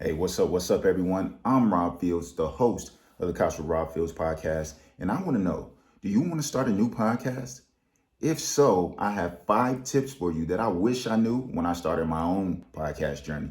Hey, what's up? What's up, everyone? I'm Rob Fields, the host of the Couch with Rob Fields podcast. And I want to know, do you want to start a new podcast? If so, I have 5 tips for you that I wish I knew when I started my own podcast journey.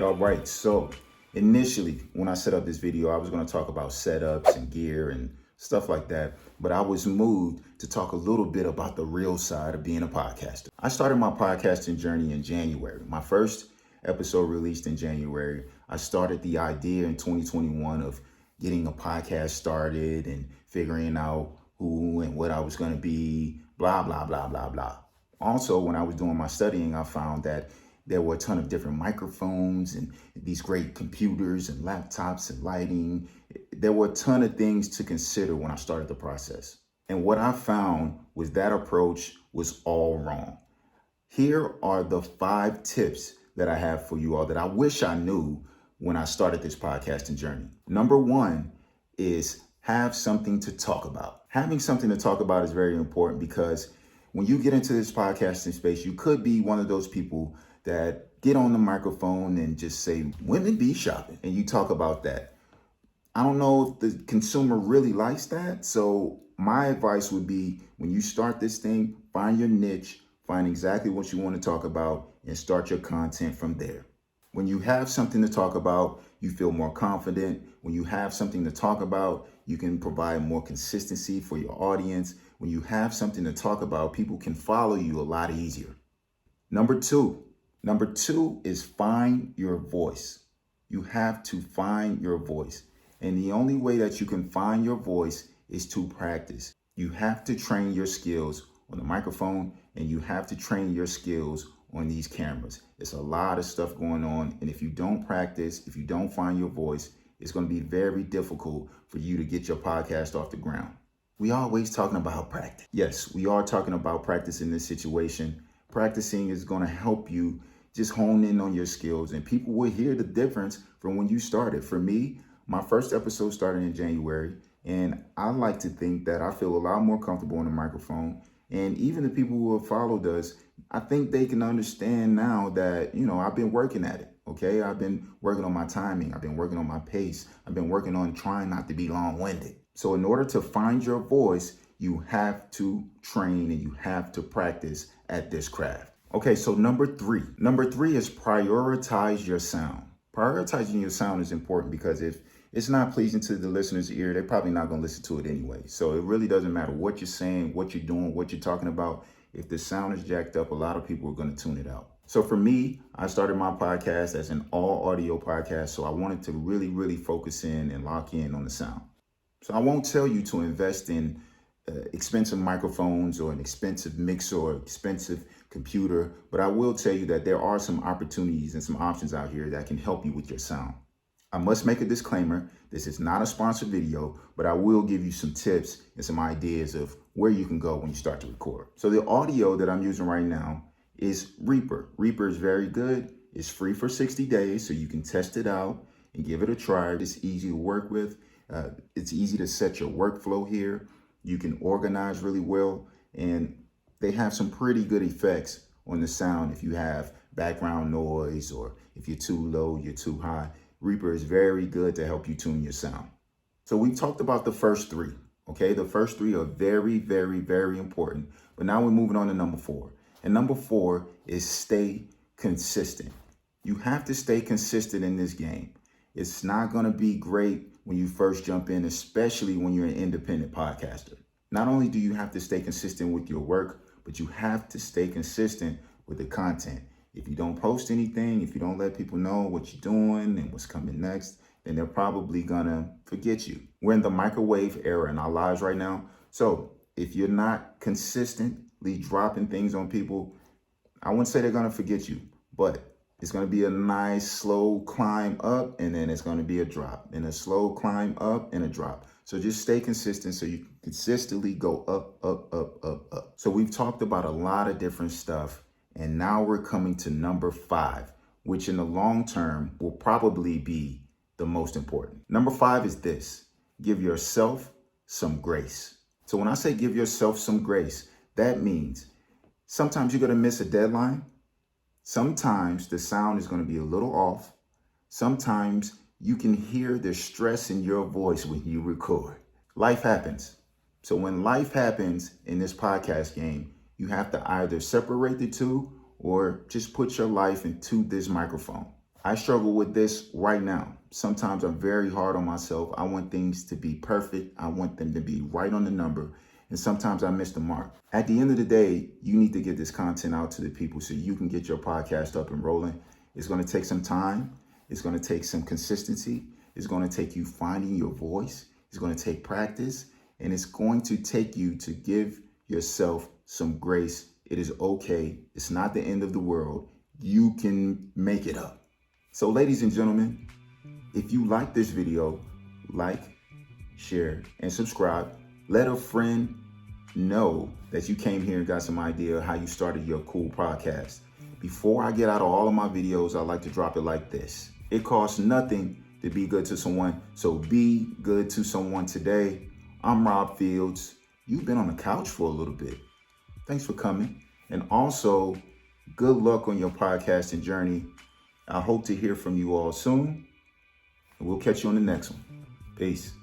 All right. So initially, when I set up this video, I was going to talk about setups and gear and stuff like that. But I was moved to talk a little bit about the real side of being a podcaster. I started my podcasting journey in January. My first episode released in January. I started the idea in 2021 of getting a podcast started and figuring out who and what I was going to be, blah, blah, blah, blah, blah. Also, when I was doing my studying, I found that there were a ton of different microphones and these great computers and laptops and lighting. There were a ton of things to consider when I started the process. And what I found was that approach was all wrong. Here are the 5 tips that I have for you all that I wish I knew when I started this podcasting journey. Number 1 is have something to talk about. Having something to talk about is very important because when you get into this podcasting space, you could be one of those people that get on the microphone and just say, women be shopping, and you talk about that. I don't know if the consumer really likes that. So my advice would be, when you start this thing, find your niche, find exactly what you want to talk about, and start your content from there. When you have something to talk about, you feel more confident. When you have something to talk about, you can provide more consistency for your audience. When you have something to talk about, people can follow you a lot easier. Number two is find your voice. You have to find your voice. And the only way that you can find your voice is to practice. You have to train your skills on the microphone, and you have to train your skills on these cameras. It's a lot of stuff going on. And if you don't practice, if you don't find your voice, it's going to be very difficult for you to get your podcast off the ground. We always talking about practice. Yes, we are talking about practice in this situation. Practicing is going to help you just hone in on your skills, and people will hear the difference from when you started. For me, my first episode started in January, and I like to think that I feel a lot more comfortable on the microphone. And even the people who have followed us, I think they can understand now that, I've been working at it. Okay. I've been working on my timing. I've been working on my pace. I've been working on trying not to be long-winded. So in order to find your voice, you have to train and you have to practice at this craft. Okay, so number three is prioritize your sound. Prioritizing your sound is important because if it's not pleasing to the listener's ear, they're probably not going to listen to it anyway. So it really doesn't matter what you're saying, what you're doing, what you're talking about. If the sound is jacked up, a lot of people are going to tune it out. So for me, I started my podcast as an all audio podcast. So I wanted to really, really focus in and lock in on the sound. So I won't tell you to invest in expensive microphones or an expensive mixer or expensive computer, but I will tell you that there are some opportunities and some options out here that can help you with your sound. I must make a disclaimer. This is not a sponsored video, but I will give you some tips and some ideas of where you can go when you start to record. So the audio that I'm using right now is Reaper. Reaper is very good. It's free for 60 days, so you can test it out and give it a try. It's easy to work with. It's easy to set your workflow here. You can organize really well, and they have some pretty good effects on the sound if you have background noise or if you're too low, you're too high. Reaper is very good to help you tune your sound. So we talked about the first 3, okay? The first 3 are very, very, very important. But now we're moving on to number 4. And number 4 is stay consistent. You have to stay consistent in this game. It's not going to be great when you first jump in, especially when you're an independent podcaster. Not only do you have to stay consistent with your work, but you have to stay consistent with the content. If you don't post anything, if you don't let people know what you're doing and what's coming next, then they're probably gonna forget you. We're in the microwave era in our lives right now. So if you're not consistently dropping things on people, I wouldn't say they're gonna forget you, but it's going to be a nice slow climb up, and then it's going to be a drop, and a slow climb up and a drop. So just stay consistent so you can consistently go up, up, up, up, up. So we've talked about a lot of different stuff, and now we're coming to number 5, which in the long term will probably be the most important. Number 5 is this: give yourself some grace. So when I say give yourself some grace, that means sometimes you're going to miss a deadline. Sometimes the sound is going to be a little off. Sometimes you can hear the stress in your voice when you record. Life happens. So when life happens in this podcast game, you have to either separate the two or just put your life into this microphone. I struggle with this right now. Sometimes I'm very hard on myself. I want things to be perfect. I want them to be right on the number. And sometimes I miss the mark. At the end of the day, you need to get this content out to the people so you can get your podcast up and rolling. It's going to take some time. It's going to take some consistency. It's going to take you finding your voice. It's going to take practice. And it's going to take you to give yourself some grace. It is okay. It's not the end of the world. You can make it up. So ladies and gentlemen, if you like this video, like, share, and subscribe. Let a friend know that you came here and got some idea of how you started your cool podcast. Before I get out of all of my videos, I like to drop it like this: it costs nothing to be good to someone, so be good to someone today. I'm Rob Fields. You've been on the couch for a little bit. Thanks for coming. And also, good luck on your podcasting journey. I hope to hear from you all soon. And we'll catch you on the next one. Peace.